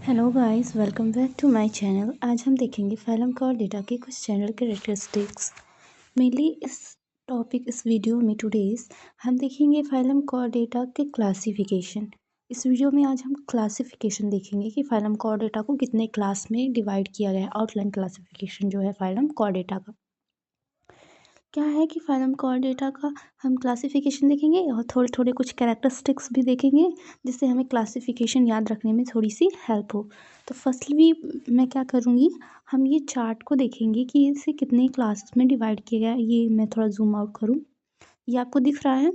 Hello guys, welcome back to my channel. आज हम देखेंगे फाइलम कॉर्डेटा के कुछ जनरल कैरेक्टरिस्टिक्स। मेनली इस वीडियो में टुडेज हम देखेंगे फाइलम कॉर्डेटा के क्लासिफिकेशन। इस वीडियो में आज हम क्लासिफिकेशन देखेंगे कि फाइलम कॉर्डेटा को कितने क्लास में डिवाइड किया गया है। आउटलाइन क्लासिफिकेशन जो है फाइलम कॉर्डेटा का क्या है कि फाइलम कॉर्डेटा का हम क्लासिफिकेशन देखेंगे और थोड़े थोड़े कुछ कैरेक्टरिस्टिक्स भी देखेंगे जिससे हमें क्लासिफिकेशन याद रखने में थोड़ी सी हेल्प हो। तो फर्स्टली मैं क्या करूँगी, हम ये चार्ट को देखेंगे कि इसे कितने क्लासेस में डिवाइड किया गया है। ये मैं थोड़ा जूम आउट करूँ, ये आपको दिख रहा है।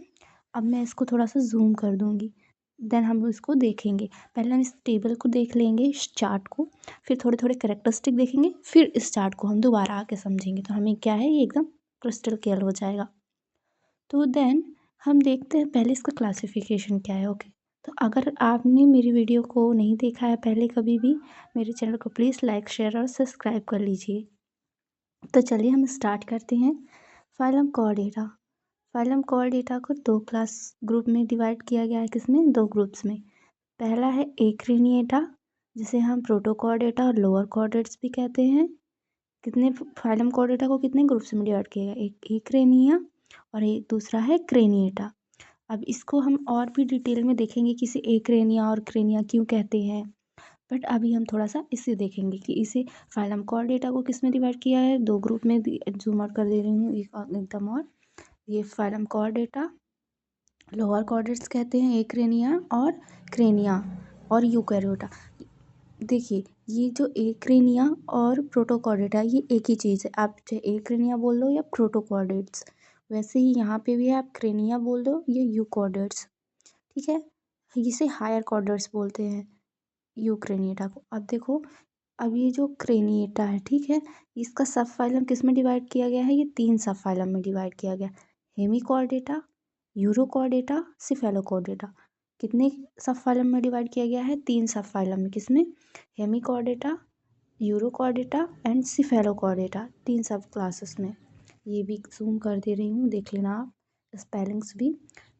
अब मैं इसको थोड़ा सा जूम कर दूँगी, देन हम इसको देखेंगे। पहले हम इस टेबल को देख लेंगे, इस चार्ट को, फिर थोड़े थोड़े कैरेक्टरिस्टिक देखेंगे, फिर इस चार्ट को हम दोबारा आके समझेंगे तो हमें क्या है ये एकदम क्रिस्टल क्लियर हो जाएगा। तो देन हम देखते हैं पहले इसका क्लासिफिकेशन क्या है। ओके, तो अगर आपने मेरी वीडियो को नहीं देखा है पहले कभी भी, मेरे चैनल को प्लीज़ लाइक शेयर और सब्सक्राइब कर लीजिए। तो चलिए हम स्टार्ट करते हैं। Phylum Chordata. फाइलम कॉर्डेटा को दो क्लास ग्रुप में डिवाइड किया गया है। किसमें? दो ग्रुप्स में। पहला है एक्रेनिएटा, जिसे हम प्रोटोकॉर्डेटा और लोअर कॉर्डेट्स भी कहते हैं। कितने फाइलम कॉर्डेटा को कितने ग्रुप्स में डिवाइड किया गया? एक एक्रेनिया और एक दूसरा है क्रेनिएटा। अब इसको हम और भी डिटेल में देखेंगे कि इसे एक्रेनिया और क्रेनिया क्यों कहते हैं, बट अभी हम थोड़ा सा इसे देखेंगे कि इसे फाइलम कॉर्डेटा को किस में डिवाइड किया है। दो ग्रुप में जूम आउट कर दे रही हूँ एकदम। और ये फाइलम कॉर्डेटा लोअर कॉर्डेट्स कहते हैं, एक्रेनिया और क्रेनिया और यूकैरियोटा। देखिए, ये जो एक्रेनिया और प्रोटोकॉर्डेटा ये एक ही चीज़ है। आप चाहे एक्रेनिया बोल दो या प्रोटोकॉर्डेट्स, वैसे ही यहाँ पे भी है, आप क्रेनिया बोल दो या यूकॉर्डेट्स, ठीक है। इसे हायर कॉर्डेट्स बोलते हैं यूक्रेनिएटा को। अब देखो, अब ये जो क्रेनिएटा है, ठीक है, इसका सब फाइलम किस में डिवाइड किया गया है? ये तीन सब फाइलम में डिवाइड किया गया। Hemichordata, urochordata, cephalochordata. कितने सब फाइलम में डिवाइड किया गया है? तीन सब फाइलम में। किसमें? हेमिकॉर्डेटा, यूरोकॉर्डेटा एंड सिफेलोकॉर्डेटा, तीन सब क्लासेस में। ये भी जूम कर दे रही हूँ, देख लेना आप। स्पेलिंग्स भी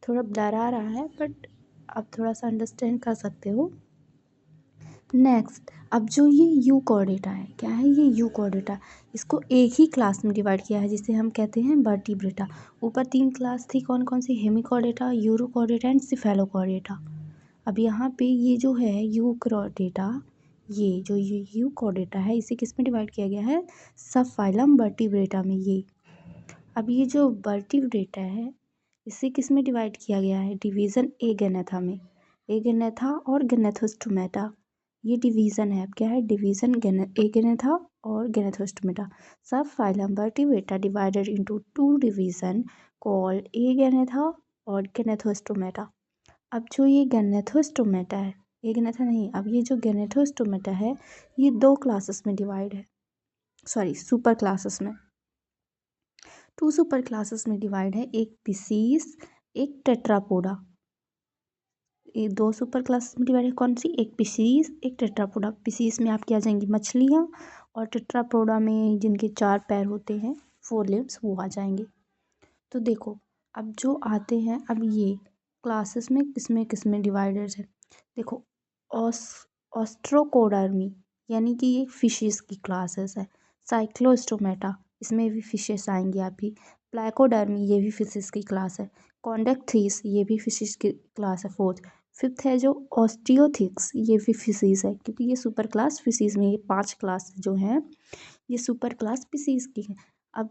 थोड़ा ब्लर आ रहा है, बट आप थोड़ा सा अंडरस्टैंड कर सकते हो। नेक्स्ट, अब जो ये यूकॉर्डेटा है, क्या है ये? यूकॉर्डेटा। इसको एक ही क्लास में डिवाइड किया है जिसे हम कहते हैं वर्टिब्रेटा। यूपर तीन क्लास थी, कौन कौन सी? Hemichordata, Urochordata and Cephalochordata. अब यहाँ पे ये जो है यूकॉर्डेटा, ये जो यूकॉर्डेटा है, इसे किस में डिवाइड किया गया है? सब फाइलम वर्टिब्रेटा में। ये अब ये जो वर्टिब्रेटा है, इसे किस में डिवाइड किया गया है? डिवीज़न एगेनेथा में। एगेनेथा और गेनेथोस्टोमेटा, ये डिवीज़न है। अब क्या है? डिवीज़न एगेनेथा और Gnathostomata. Subphylum Vertebrata divided into two division called Agnatha और गेनेथोस्टोमेटा। अब जो ये गेनेथोस्टोमेटा है, एगेनेथा नहीं, अब ये जो गेनेथोस्टोमेटा है, ये दो क्लासेस में डिवाइड है, सॉरी सुपर क्लासेस में। टू सुपर क्लासेस में डिवाइड है, एक पिसीस, एक टेट्रापोडा। ये दो सुपर क्लासेस में डिवाइड है, कौन सी? एक पिसीस, एक टेट्रापोडा। पिसीस में आपकी आ जाएंगी मछलियाँ, और टेट्रापोडा में जिनके चार पैर होते हैं, फोर लिम्स, वो आ जाएंगे। तो देखो, अब जो आते हैं, अब ये क्लासेस में किसमें डिवाइडेड है। देखो, ऑस्ट्रोकोडर्मी, यानी कि ये फिशेस की क्लासेस है। साइक्लोस्टोमेटा, इसमें भी फिशेस आएंगी आपकी। प्लाकोडर्मी, ये भी फिशेस की क्लास है। कॉन्डेक्थीस, ये भी फिशेस की क्लास है, फोर्थ। फिफ्थ है जो ऑस्टियोथिक्स, ये भी फिशेस है, क्योंकि ये सुपर क्लास फिशेस में, ये पांच क्लास जो हैं ये सुपर क्लास फिशेस की है। अब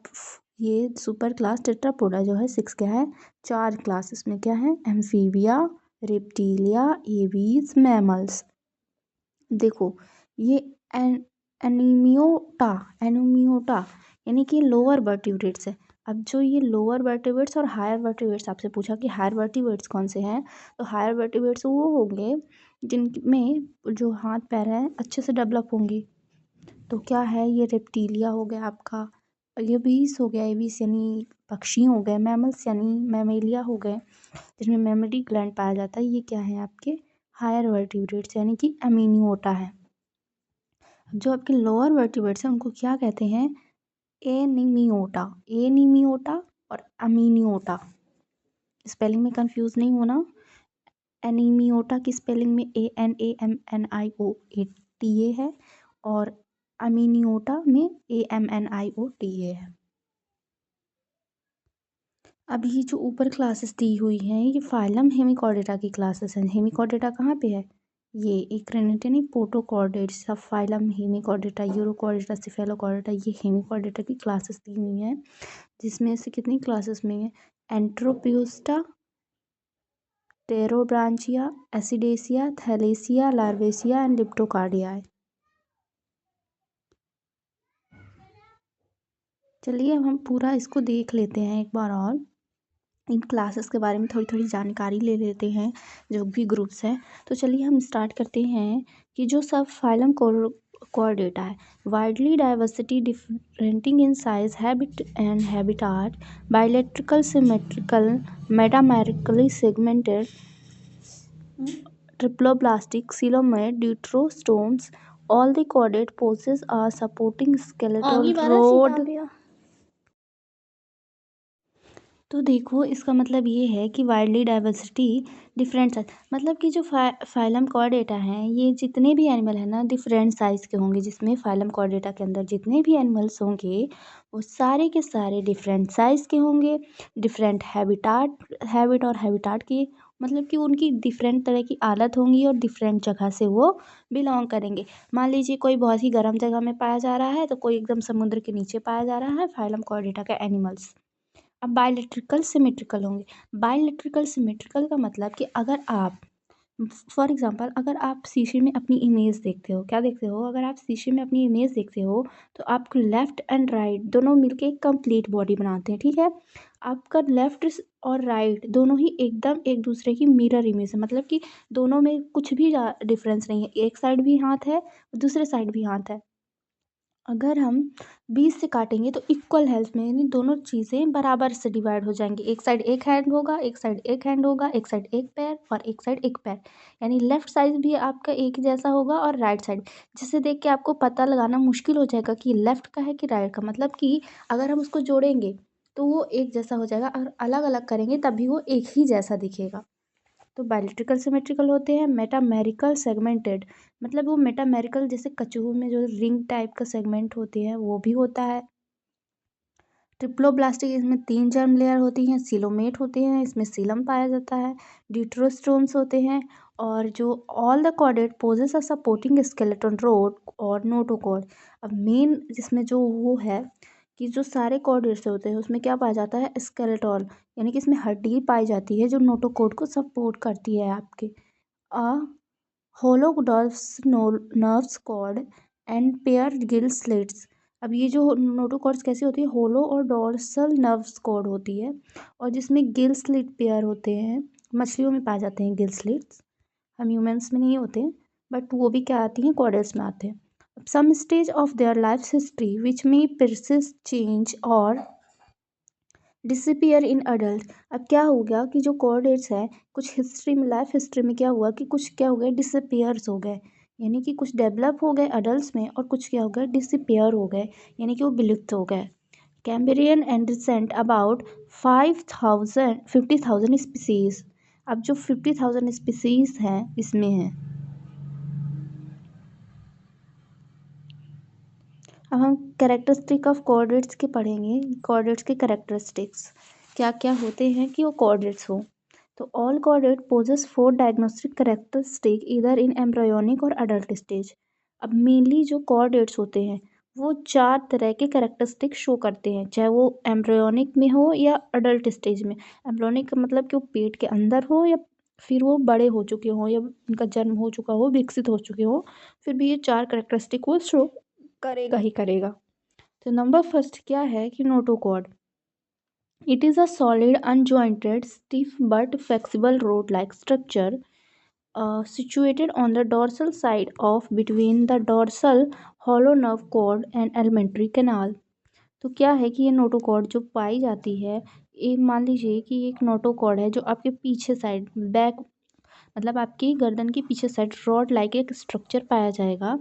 ये सुपर क्लास टेट्रापोडा जो है, सिक्स क्या है? चार क्लास। इसमें क्या है? Amphibia, reptilia, aves, mammals. देखो, ये एनीमियोटा, एनीमियोटा यानी कि लोअर वर्टिब्रेट्स है। अब जो ये लोअर वर्टिब्रेट्स और हायर वर्टिब्रेट्स, आपसे पूछा कि हायर वर्टिब्रेट्स कौन से हैं, तो हायर वर्टिब्रेट्स वो होंगे जिनमें जो हाथ पैर हैं अच्छे से डेवलप होंगे। तो क्या है? ये रेप्टिलिया हो गया आपका, एबीस हो गया, एबीस यानी पक्षी हो गए, मैमल्स यानी मैमेलिया हो गए, जिसमें मेमोरी ग्लैंड पाया जाता है। ये क्या है? आपके हायर वर्टिब्रेट्स यानी कि एमीनियोटा है। जो आपके लोअर वर्टिब्रेट्स हैं उनको क्या कहते हैं? एनीमियोटा। एनीमियोटा और अमीनियोटा। स्पेलिंग में कंफ्यूज नहीं होना। एनीमियोटा की स्पेलिंग में ANAMNIO TA है और अमीनियोटा में AMNIOTA है। अब ये जो ऊपर क्लासेस दी हुई हैं ये फाइलम हेमिकॉर्डेटा की क्लासेस हैं। हेमिकॉर्डेटा कहाँ पे है? ये इक्रेनिटेनी पोटोकॉर्डेट्स, सब फाइलम हेमिकॉर्डेटा, यूरोकॉर्डेटा, सिफेलोकॉर्डेटा, ये हेमिकॉर्डेटा की क्लासेस दी हुई हैं, जिसमें से कितनी क्लासेस में है? एंट्रोपियोस्टा, टेरोब्रांचिया, एसिडेसिया, थैलेसिया, लार्वेसिया एंड लिप्टोकार्डिया है। चलिए अब हम पूरा इसको देख लेते हैं एक बार और इन क्लासेस के बारे में थोड़ी थोड़ी जानकारी ले लेते हैं जो भी ग्रुप्स हैं। तो चलिए हम स्टार्ट करते हैं कि जो सब फाइलम कोऑर्डेटा है, widely diversity differing in size, habit and habitat, bilaterally, symmetrical, metamerically segmented, triploblastic, coelomate, deuterostomes, all the chordate poses a supporting skeletal rod। तो देखो इसका मतलब ये है कि वाइडली डाइवर्सिटी डिफरेंट साइज, मतलब कि जो फाइलम कॉर्डेटा हैं ये जितने भी एनिमल हैं ना डिफरेंट साइज़ के होंगे। जिसमें फाइलम कॉर्डेटा के अंदर जितने भी एनिमल्स होंगे वो सारे के सारे डिफरेंट साइज़ के होंगे, डिफरेंट हैबिट और हैबिटाट की, मतलब कि उनकी डिफरेंट तरह की आदत होंगी और डिफरेंट जगह से वो बिलोंग करेंगे। मान लीजिए कोई बहुत ही गर्म जगह में पाया जा रहा है तो कोई एकदम समुद्र के नीचे पाया जा रहा है फाइलम कॉर्डेटा का एनिमल्स। अब बायोलेट्रिकल सिमेट्रिकल होंगे। बायोलेट्रिकल सिमेट्रिकल का मतलब कि अगर आप फॉर एग्जांपल अगर आप शीशे में अपनी इमेज देखते हो, क्या देखते हो? अगर आप शीशे में अपनी इमेज देखते हो तो आपको लेफ़्ट एंड राइट दोनों मिलके एक कंप्लीट बॉडी बनाते हैं, ठीक है? आपका लेफ़्ट और राइट दोनों ही एकदम एक दूसरे की मिरर इमेज है, मतलब कि दोनों में कुछ भी डिफरेंस नहीं है। एक साइड भी हाथ है, दूसरे साइड भी हाथ है। अगर हम 20 से काटेंगे तो इक्वल हेल्थ में, यानी दोनों चीज़ें बराबर से डिवाइड हो जाएंगी। एक साइड एक हैंड होगा, एक साइड एक हैंड होगा, एक साइड एक पैर और एक साइड एक पैर, यानी लेफ्ट साइड भी आपका एक जैसा होगा और राइट साइड। जिसे देख के आपको पता लगाना मुश्किल हो जाएगा कि लेफ्ट का है कि राइट का, मतलब कि अगर हम उसको जोड़ेंगे तो वो एक जैसा हो जाएगा और अलग अलग करेंगे तभी वो एक ही जैसा दिखेगा। तो बायोलेट्रिकल सिमेट्रिकल होते हैं। मेटामेरिकल सेगमेंटेड, मतलब वो मेटामेरिकल जैसे कछुओं में जो रिंग टाइप का सेगमेंट होते हैं वो भी होता है। ट्रिप्लोब्लास्टिक, इसमें 3 जर्म लेयर होती हैं। सीलोमेट होते हैं, इसमें सीलम पाया जाता है। ड्यूटेरोस्टोम्स होते हैं। और जो all the chordate possess a supporting skeleton rod और नोटोकॉर्ड। अब मेन जिसमें जो वो है कि जो सारे कॉर्डेट्स होते हैं उसमें क्या पाया जाता है? स्केलेटॉन, यानी कि इसमें हड्डी पाई जाती है जो नोटोकॉर्ड को सपोर्ट करती है आपके। A hollow dorsal nerves cord and pair gill slits. अब ये जो नोटोकॉर्ड्स कैसी होती है? होलो और डॉर्सल नर्व्स कॉर्ड होती है और जिसमें गिल स्लिट पेयर होते हैं। मछलियों में पाए जाते हैं गिल स्लिट्स, हम ह्यूमंस में नहीं होते, बट वो भी क्या आती हैं? कॉर्डेट्स में आते हैं। Some stage of their life history which may persist change और डिसअपियर इन अडल्ट। अब क्या हो गया कि जो कॉर्डेट्स है कुछ हिस्ट्री में, लाइफ हिस्ट्री में क्या हुआ कि कुछ क्या हो गए? डिसअपियर्स हो गए, यानी कि कुछ डेवलप हो गए अडल्ट में और कुछ क्या हो गए? डिसअपियर हो गए, यानी कि वो विलुप्त हो गए। Cambrian and recent about 50,000 species. अब जो 50,000 स्पीसीज हैं इसमें है। अब हम कैरेक्टरिस्टिक ऑफ कॉर्डेट्स के पढ़ेंगे। कॉर्डेट्स के कैरेक्टरिस्टिक्स क्या क्या होते हैं कि वो कॉर्डेट्स हो। तो all chordate possess 4 diagnostic characteristic इधर इन एम्ब्रियोनिक और अडल्ट स्टेज। अब मेनली जो कॉर्डेट्स होते हैं वो 4 तरह के कैरेक्टरिस्टिक शो करते हैं, चाहे वो एम्ब्रियोनिक में हो या अडल्ट स्टेज में। एम्ब्रियोनिक का मतलब कि वो पेट के अंदर हो या फिर वो बड़े हो चुके हों या उनका जन्म हो चुका हो, विकसित हो चुके हो, फिर भी ये 4 कैरेक्टरिस्टिक वो शो करेगा ही करेगा। तो नंबर फर्स्ट क्या है कि notochord. It is a solid unjointed stiff but flexible rod like structure situated on the dorsal side of between the dorsal hollow nerve cord and alimentary canal। तो क्या है कि ये नोटोकॉर्ड जो पाई जाती है, एक मान लीजिए कि एक नोटोकॉर्ड है जो आपके पीछे साइड बैक, मतलब आपकी गर्दन की पीछे साइड रॉड लाइक एक स्ट्रक्चर पाया जाएगा।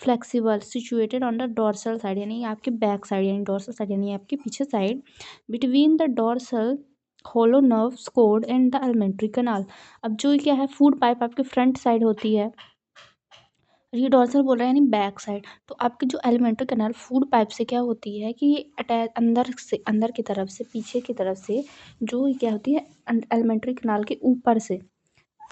Flexible, situated on the dorsal side, यानी आपके बैक साइड, यानी डॉर्सल साइड यानी आपके पीछे side, between the dorsal hollow nerves cord and the alimentary canal. अब जो क्या है फूड पाइप आपके फ्रंट साइड होती है, ये डोर्सल बोल रहा है यानी बैक साइड। तो आपकी जो एलिमेंट्री कैनाल फूड पाइप से क्या होती है कि ये अटैच अंदर से, अंदर की तरफ से, पीछे की तरफ से जो क्या होती है एलिमेंट्री कैनाल के ऊपर से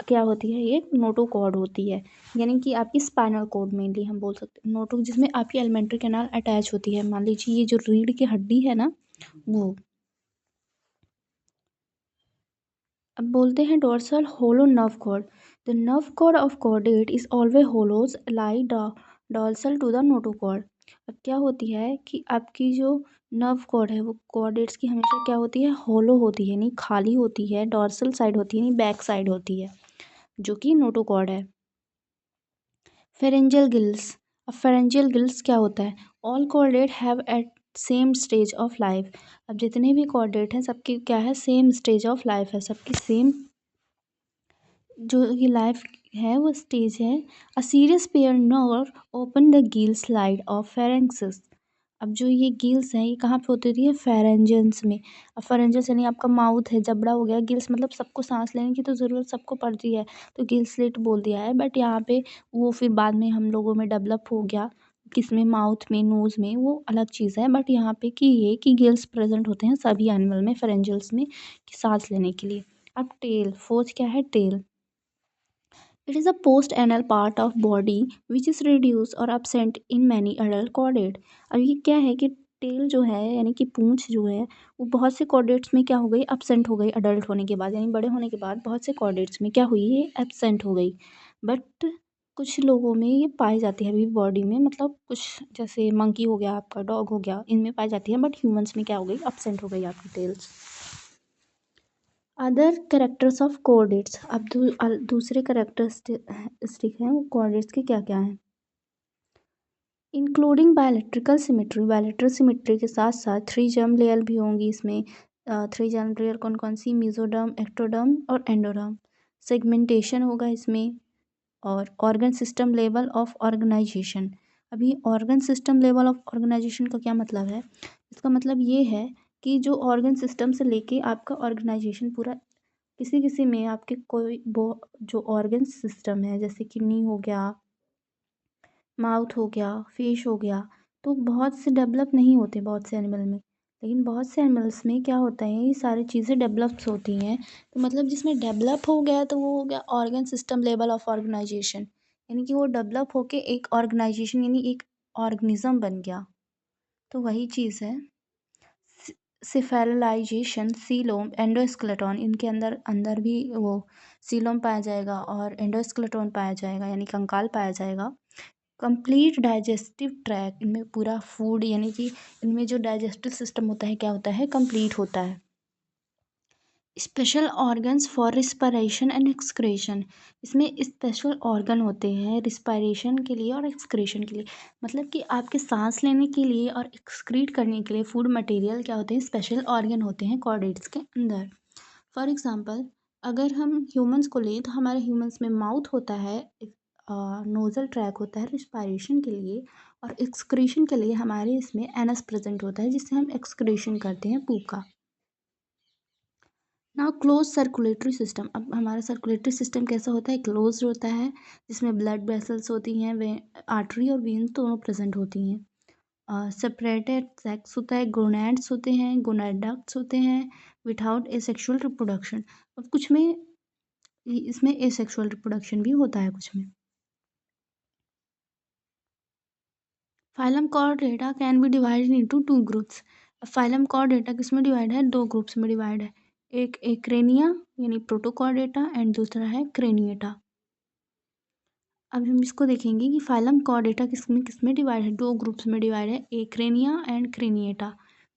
क्या होती है, ये नोटोकॉर्ड होती है। यानी कि आपकी स्पाइनल कॉर्ड मेनली हम बोल सकते हैं नोटो, जिसमें आपकी एलिमेंट्री कैनाल अटैच होती है। मान लीजिए ये जो रीढ़ की हड्डी है ना, वो। अब बोलते हैं dorsal hollow nerve cord. The nerve cord of chordate is always hollows lie dorsal to the notochord. अब क्या होती है कि आपकी जो नर्व कॉर्ड है वो कॉर्डेट्स की हमेशा क्या होती है, होलो होती है, यानी खाली होती है, डोर्सल साइड होती है, यानी बैक साइड होती है, जो कि नोटोकॉर्ड है। Pharyngeal gills. अब फेरेंजियल गिल्स क्या होता है, all chordate have at same stage of life. अब जितने भी कॉर्डेट हैं सबकी क्या है, सेम स्टेज ऑफ लाइफ है, सबकी सेम जो ये लाइफ है वो स्टेज है। A series pair nerve open the gill slits of pharynx. अब जो ये गिल्स हैं ये कहाँ पे होती है, फेरेंजियंस में। अब फेरेंजियंस यानी आपका माउथ है, जबड़ा हो गया, गिल्स मतलब सबको सांस लेने की तो ज़रूरत सबको पड़ती है, तो गिल स्लिट बोल दिया है। बट यहाँ पे वो फिर बाद में हम लोगों में डेवलप हो गया, किसमें, माउथ में, नोज़ में, वो अलग चीज़ है। बट यहाँ पे कि ये कि गिल्स प्रेजेंट होते हैं सभी एनिमल में, फेरेंजियल्स में, कि सांस लेने के लिए। अब टेल, फोर्थ क्या है, tell. It is a post-anal part of body which is reduced or absent in many adult chordate। अब ये क्या है कि टेल जो है यानी कि पूंछ जो है वो बहुत से कॉर्डेट्स में क्या हो गई, absent हो गई अडल्ट होने के बाद, यानी बड़े होने के बाद बहुत से कॉर्डेट्स में क्या हुई, ये absent हो गई। बट कुछ लोगों में ये पाई जाती है अभी बॉडी में, मतलब कुछ जैसे मंकी हो गया, आपका डॉग हो गया, इनमें पाई जाती है, बट ह्यूमंस में क्या हो गई, absent हो गई आपकी tails. Other characters of coordinates. अब दूसरे करेक्टरिस्टिक हैं वो कोऑर्डिनेट्स के क्या क्या हैं, इंक्लूडिंग बायोलेट्रिकल सिमेट्री। बायोलेट्रिकल सिमेट्री के साथ साथ थ्री जर्म लेयर भी होंगी इसमें। थ्री जर्म लेयर कौन कौन सी, मीजोडर्म, एक्टोडर्म और एंडोडर्म। सेगमेंटेशन होगा इसमें। और organ system level of organization. अभी organ system level of organization का क्या मतलब है, इसका मतलब ये है कि जो ऑर्गन सिस्टम से लेके आपका ऑर्गेनाइजेशन पूरा, किसी किसी में आपके कोई वो जो ऑर्गन सिस्टम है, जैसे किडनी हो गया, माउथ हो गया, फेस हो गया, तो बहुत से डेवलप नहीं होते बहुत से एनिमल में। लेकिन बहुत से एनिमल्स में क्या होता है, ये सारी चीज़ें डेवलप्स होती हैं। तो मतलब जिसमें डेवलप हो गया तो वो हो गया organ system level of organization, यानी कि वो डेवलप होके एक ऑर्गेनाइजेशन यानी एक ऑर्गेनिज्म बन गया। तो वही चीज़ है। सिफेलाइजेशन, सीलोम, एंडोस्केलेटन, इनके अंदर अंदर भी वो सीलोम पाया जाएगा और एंडोस्केलेटन पाया जाएगा, यानी कंकाल पाया जाएगा। कंप्लीट डाइजेस्टिव ट्रैक, इनमें पूरा फूड यानी कि इनमें जो डाइजेस्टिव सिस्टम होता है क्या होता है, कंप्लीट होता है। Special organs for respiration and excretion. इसमें स्पेशल ऑर्गन होते हैं रिस्पायरेशन के लिए और एक्सक्रेशन के लिए, मतलब कि आपके सांस लेने के लिए और एक्सक्रीट करने के लिए फूड मटेरियल क्या होते हैं, स्पेशल ऑर्गन होते हैं कॉर्डेट्स के अंदर। फॉर एग्जांपल अगर हम ह्यूमंस को लें तो हमारे ह्यूमंस में माउथ होता है, नोजल ट्रैक होता है रिस्पायरेशन के लिए, और एक्सक्रीशन के लिए हमारे इसमें एनस प्रेजेंट होता है, जिससे हम एक्सक्रीशन करते हैं पूप का। Now close circulatory system. अब हमारा सर्कुलेटरी सिस्टम कैसा होता है, क्लोज होता है, जिसमें ब्लड वेसल्स होती हैं, वे आर्टरी और वेन्स दोनों प्रेजेंट होती हैं। सेपरेटेड सेक्स होता है, गोनैड्स होते हैं, गोनैडक्ट्स होते हैं, विदाउट एसेक्सुअल रिप्रोडक्शन। अब कुछ में इसमें एसेक्सुअल रिप्रोडक्शन भी होता है कुछ में। Phylum Chordata can be divided into two groups. Phylum Chordata किसमें डिवाइड है, दो ग्रुप्स में डिवाइड है। एक क्रेनिया यानी प्रोटोकॉर्डेटा एंड दूसरा है क्रेनिएटा। अब हम इसको देखेंगे कि फाइलम कॉर्डेटा किसमें किसमें डिवाइड है, दो ग्रुप्स में डिवाइड है, ए crania and craniata,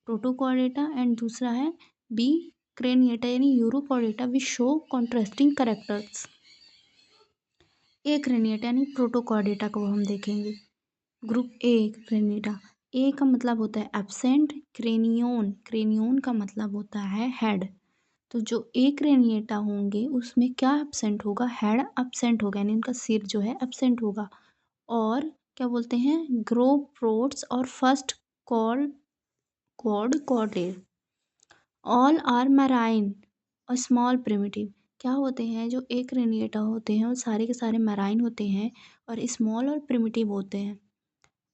Protochordata and दूसरा है बी क्रेनिएटा यानी urochordata which show contrasting characters. A craniata यानी प्रोटोकॉर्डेटा को हम देखेंगे। ग्रुप ए क्रेनिएटा, ए का मतलब होता है एब्सेंट, क्रेनियोन, क्रेनियोन का मतलब होता है हेड। तो जो ए क्रेनिएटा होंगे उसमें क्या एब्सेंट होगा, हेड एब्सेंट होगा, यानी इनका सिर जो है एब्सेंट होगा। और क्या बोलते हैं, ग्रोप्रोट्स और first chord chord chordate, all are marine और स्मॉल प्रिमिटिव। क्या होते हैं, जो एक्रेनिएटा होते हैं वो सारे के सारे मैराइन होते हैं और स्मॉल और प्रिमिटिव होते हैं।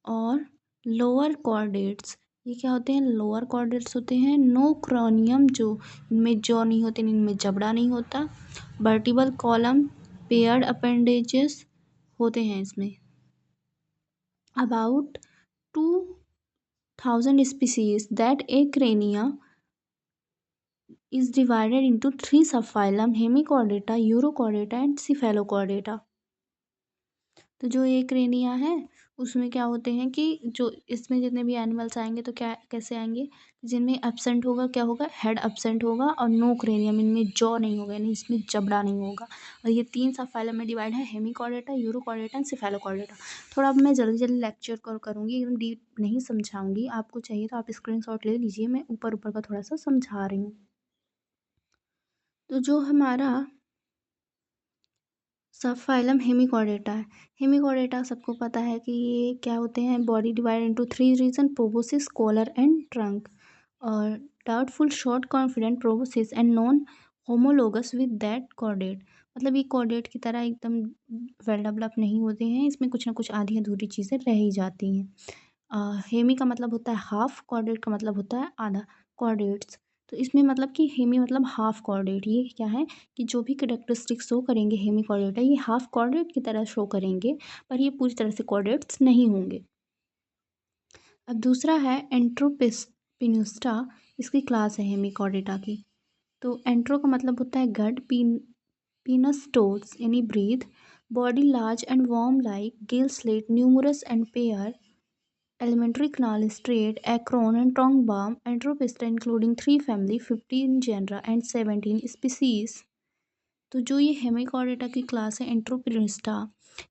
और लोअर कॉर्डेट्स, ये क्या होते हैं, लोअर कॉर्डेट्स होते हैं। नो क्रॉनियम, जो इनमें जॉ नहीं होते, इनमें जबड़ा नहीं होता। वर्टिबल कॉलम, पेयर्ड अपेंडेजेस होते हैं इसमें। About 2000 species that Acrania is divided into 3 subphylum: Hemichordata, Urochordata and Cephalochordata। तो जो एक रेनिया है उसमें क्या होते हैं कि जो इसमें जितने भी एनिमल्स आएंगे तो क्या कैसे आएंगे, जिनमें एब्सेंट होगा, क्या होगा, हेड एब्सेंट होगा, और नो क्रेनियम, इनमें जॉ नहीं होगा, यानी इसमें जबड़ा नहीं होगा। और ये 3 सब फाइलम में डिवाइड है: हेमिकॉर्डेटा, यूरोकॉर्डेटा एंड सिफेलोकॉर्डेटा। थोड़ा अब मैं जल्दी जल्दी लेक्चर करूँगी, एकदम डीप नहीं समझाऊंगी। आपको चाहिए तो आप स्क्रीनशॉट ले लीजिए, मैं ऊपर ऊपर का थोड़ा सा समझा रही हूँ। तो जो हमारा सब फाइलम हेमिकॉर्डेटा है। हेमिकॉर्डेटा सबको पता है कि ये क्या होते हैं, body divide into 3 region: proboscis, collar and trunk. और doubtful, short, confident, proboscis and non homologous with that chordate. मतलब ये कॉर्डेट की तरह एकदम वेल डेवलप नहीं होते हैं, इसमें कुछ ना कुछ आधी अधूरी चीज़ें रह ही जाती हैं। हेमी का मतलब होता है हाफ, कॉर्डेट का मतलब होता है आधा। कॉर्डेट्स तो इसमें मतलब कि हेमी मतलब हाफ कॉर्डेट, ये क्या है कि जो भी करेक्टरिस्टिक्स शो करेंगे हेमी कॉर्डेट है, ये हाफ कॉर्डेट की तरह शो करेंगे, पर ये पूरी तरह से कॉर्डेट्स नहीं होंगे। अब दूसरा है एंट्रोपिनुस्टा, इसकी क्लास है हेमी कॉर्डेटा की। तो एंट्रो का मतलब होता है गड, पिनस्टोस यानी breath, body large and worm like, gill slit numerous and pair, elementary canal straight, acron and trunk worm, Entropista including 3 family, 15 genera and 17 species। तो जो ये हेमिकॉर्डेटा की क्लास है एंट्रोपिनिस्टा,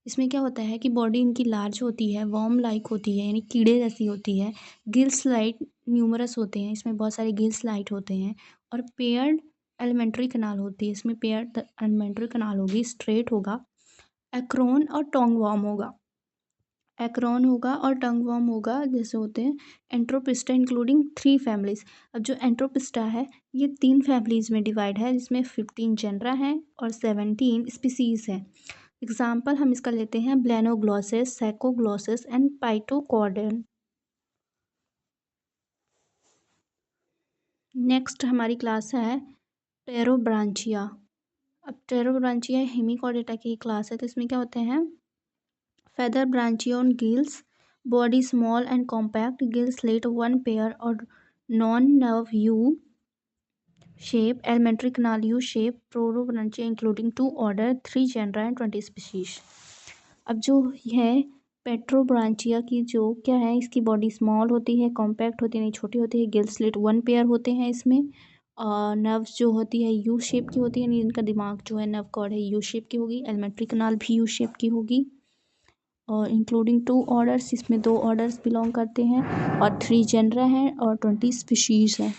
इसमें क्या होता है कि बॉडी इनकी लार्ज होती है, वॉर्म लाइक होती है यानी कीड़े जैसी होती है, गिल्स लाइट न्यूमरस होते हैं, इसमें बहुत सारे गिल्स लाइट होते हैं, और पेयर्ड एलिमेंट्री कनाल होती है, इसमें पेयर्ड एलिमेंट्री कनाल होगी, स्ट्रेट होगा, एक्रोन और टोंग वॉर्म होगा, एक्रोन होगा और टंग वर्म होगा, जैसे होते हैं। एंट्रोपिस्टा इंक्लूडिंग 3 फैमिलीज। अब जो एंट्रोपिस्टा है ये 3 फैमिलीज में डिवाइड है, जिसमें 15 जेनरा है और 17 स्पीसीज है। एग्जाम्पल हम इसका लेते हैं ब्लेनोग्लॉसिस, सैकोग्लॉसिस एंड पाइटोकॉर्डन। नेक्स्ट हमारी क्लास है टेरोब्रांचिया। अब टेरोब्रांचिया हेमिकॉर्डेटा की क्लास है, तो इसमें क्या होते हैं, feather branchion gills, body small and compact, gills late 1 pair or non-nerve U shape, elementary canal U shape, prorobranchia including 2 order, 3 genera and 20 species। अब जो है पेट्रोब्रांचिया की, जो क्या है, इसकी बॉडी स्मॉल होती है, कॉम्पैक्ट होती है, नहीं छोटी होती है, गिल स्लिट 1 पेयर होते हैं इसमें, और नर्व्स जो होती है यू शेप की होती है, यानी इनका दिमाग जो है नर्व कॉर्ड है यू शेप की होगी, एलिमेंट्री कनाल भी यू शेप की होगी, और इंक्लूडिंग 2 ऑर्डर्स, इसमें 2 ऑर्डर्स बिलोंग करते हैं, और 3 जेनरा हैं और 20 स्पीशीज हैं।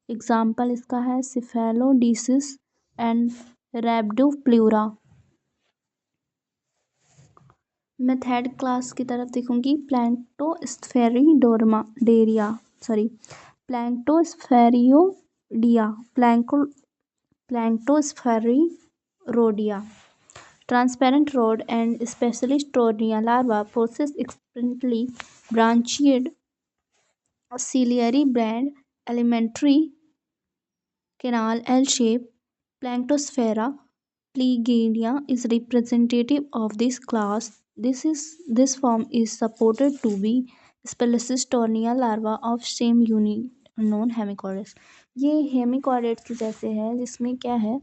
एग्जाम्पल इसका है सिफेलोडिसिस एंड रैब्डोप्लूरा। मैं थर्ड क्लास की तरफ देखूंगी, प्लैंक्टोस्फेरियोडिया, प्लैंक्टोस्फेरिरोडिया। Transparent rod and specialist Tornia larva possess extremely branched ciliary band, elementary canal L-shape. Planktosphaera pleginia is representative of this class. This form is supported to be Species Tornia larva of same unit known Hemichordates। ये hemichordates के जैसे है, जिसमें क्या है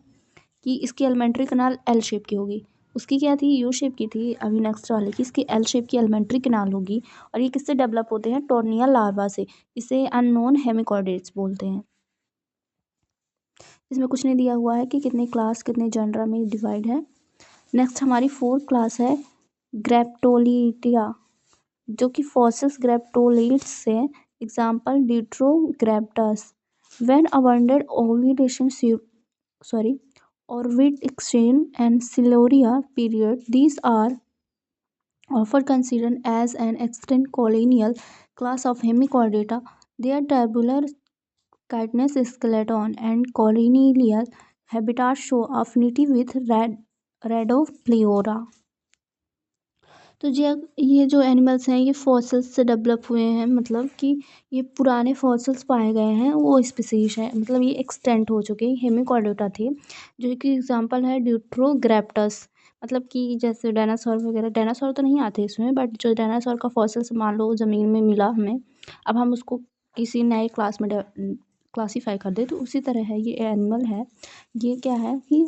कि इसकी elementary कनाल L shape की होगी, उसकी क्या थी, यू शेप की थी, अभी नेक्स्ट वाले की इसकी एल शेप की एलिमेंट्री कनाल होगी, और ये किससे डेवलप होते हैं, टोर्निया लार्वा से। इसे अननोन हेमिकॉर्डेट्स बोलते हैं। इसमें कुछ नहीं दिया हुआ है कि कितने क्लास कितने जनरा में डिवाइड है। नेक्स्ट हमारी 4th क्लास है ग्रेप्टोलिटिया, जो कि फॉसिल्स ग्रेप्टोलिट्स से। Example Dictyograptus. When abundant Ordovician Orvid exchange and Siluria period, these are often considered as an extant colonial class of Hemichordata. Their tubular chitinous skeleton and colonial habitat show affinity with Rhodopleura। तो ये जो animals हैं ये fossils से develop हुए हैं, मतलब कि ये पुराने फॉसिल्स पाए गए हैं वो स्पीसीज है, मतलब ये एक्सटेंट हो चुके हेमिकॉर्डेटा थे, जो कि एग्जांपल है ड्यूट्रोग्रैप्टस। मतलब कि जैसे डायनासोर वगैरह, डायनासोर तो नहीं आते इसमें, बट जो डायनासोर का फॉसिल्स मान लो ज़मीन में मिला हमें, अब हम उसको किसी नए क्लास में क्लासीफाई कर दे, तो उसी तरह है ये एनिमल है। ये क्या है कि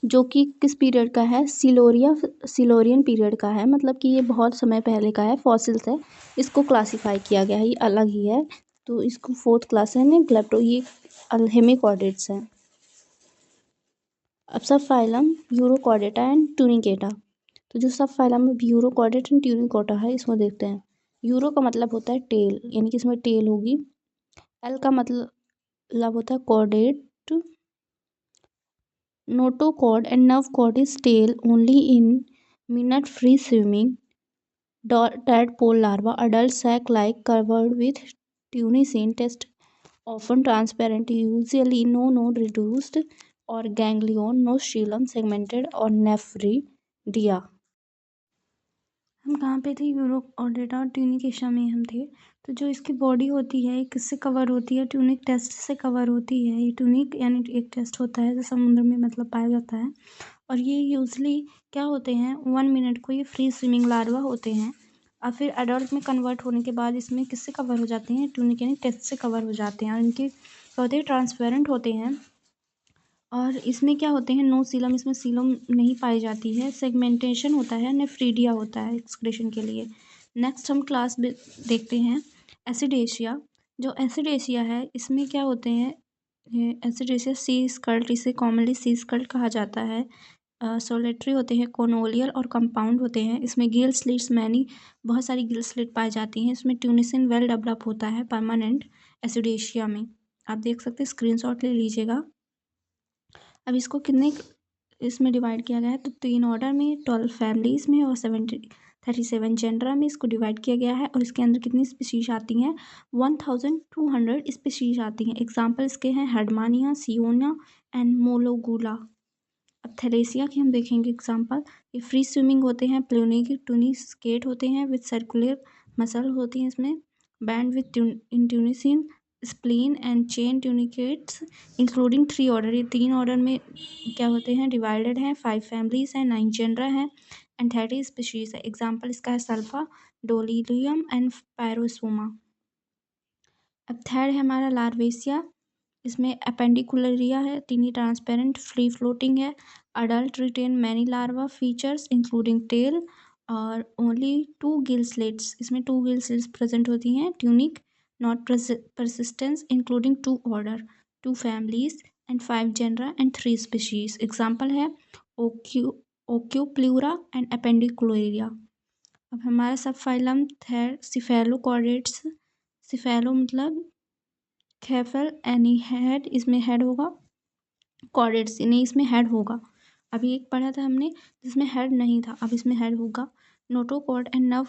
जो कि किस पीरियड का है, सिलोरियन पीरियड का है, मतलब कि ये बहुत समय पहले का है, फॉसिल्स है, इसको क्लासीफाई किया गया है, ये अलग ही है। तो इसको फोर्थ क्लास है ना ग्लेप्टो, ये हेमिकॉर्डेट्स है। अब सब फाइलम यूरोकॉर्डेटा एंड ट्यूनिकेटा। तो जो सब फाइलम यूरोकॉर्डेट एंड ट्यूनिकोटा है इसको देखते हैं। यूरो का मतलब होता है टेल, यानी कि इसमें टेल होगी। एल का मतलब होता है chordate. Notochord and nerve cord is tail only in minute free swimming tadpole larva. Adult sac-like covered with tunicine test, often transparent, usually no node reduced or ganglion, no xylem segmented or nephridia। हम कहाँ पे थे, Europe और data और tunic Asia में हम थे। तो जो इसकी बॉडी होती है किससे कवर होती है, ट्यूनिक टेस्ट से कवर होती है। ये ट्यूनिक यानी एक टेस्ट होता है जो समुद्र में मतलब पाया जाता है, और ये यूजली क्या होते हैं 1 मिनट को ये फ्री स्विमिंग लार्वा होते हैं, और फिर अडल्ट में कन्वर्ट होने के बाद इसमें किससे कवर हो जाते हैं, ट्यूनिक यानी टेस्ट से कवर हो जाते हैं, और इनके क्या होते हैं ट्रांसपेरेंट होते हैं। और इसमें क्या होते हैं, नो सीलम, इसमें सीलम नहीं पाई जाती है। सेगमेंटेशन होता है, नेफ्रीडिया होता है एक्सक्रीशन के लिए। नेक्स्ट हम क्लास देखते हैं एसिडेशिया। जो एसिडेशिया है इसमें क्या होते हैं, एसिडेशिया सी स्कल्ट, इसे कॉमनली सी स्कल्ट कहा जाता है। सोलेटरी होते हैं, कोनोलियल और कंपाउंड होते हैं। इसमें गिल स्लिट्स मैनी, बहुत सारी गिल स्लिट पाई जाती हैं। इसमें ट्यूनिसिन वेल डेवलप होता है परमानेंट एसिडेशिया में। आप देख सकते हैं, स्क्रीनशॉट ले लीजिएगा। अब इसको कितने इसमें डिवाइड किया गया है, तो 3 ऑर्डर में, 12 फैमिलीज में और 37 जेंडरा में इसको डिवाइड किया गया है। और इसके अंदर कितनी स्पीशीज आती हैं, 1200 स्पीशीज आती हैं। एग्जाम्पल इसके हैं हेडमानिया, सियोना एंड मोलोगुला। अब थेरेसिया की हम देखेंगे एग्जाम्पल। ये फ्री स्विमिंग होते हैं, ट्यूनिस्केट होते हैं विद सर्कुलर मसल होती हैं इसमें, band with ट्यूनिसिन, spleen and chain tunicates including 3 order. ये 3 ऑर्डर में क्या होते हैं, डिवाइडेड हैं, 5 फैमिलीज हैं, 9 जेंडरा हैं एंड 30 स्पीशीज है। एग्जाम्पल इसका है सल्फा, डोलिलियम एंड पैरोसोमा। अब थर्ड है हमारा लार्वेसिया। इसमें अपेंडिकुलरिया है, टिनी ट्रांसपेरेंट, फ्री फ्लोटिंग है। Adult retain many larva features including tail और ओनली 2 गिल स्लिट्स, इसमें 2 गिल स्लिट्स प्रेजेंट होती हैं। Tunic not persistence including 2 order, 2 families and 5 genera and 3 species. Example है ओक्यूप्लूरा एंड अपेंडिकुलरिया। अब हमारा सब फाइलम है सिफेलोकॉर्डेट्स। सिफेलो मतलब कैफल एनी हेड, इसमें हेड होगा, कॉर्डेट्स नहीं इसमें हेड होगा। अभी एक पढ़ा था हमने जिसमें हेड नहीं था, अब इसमें हेड होगा। Notochord and nerve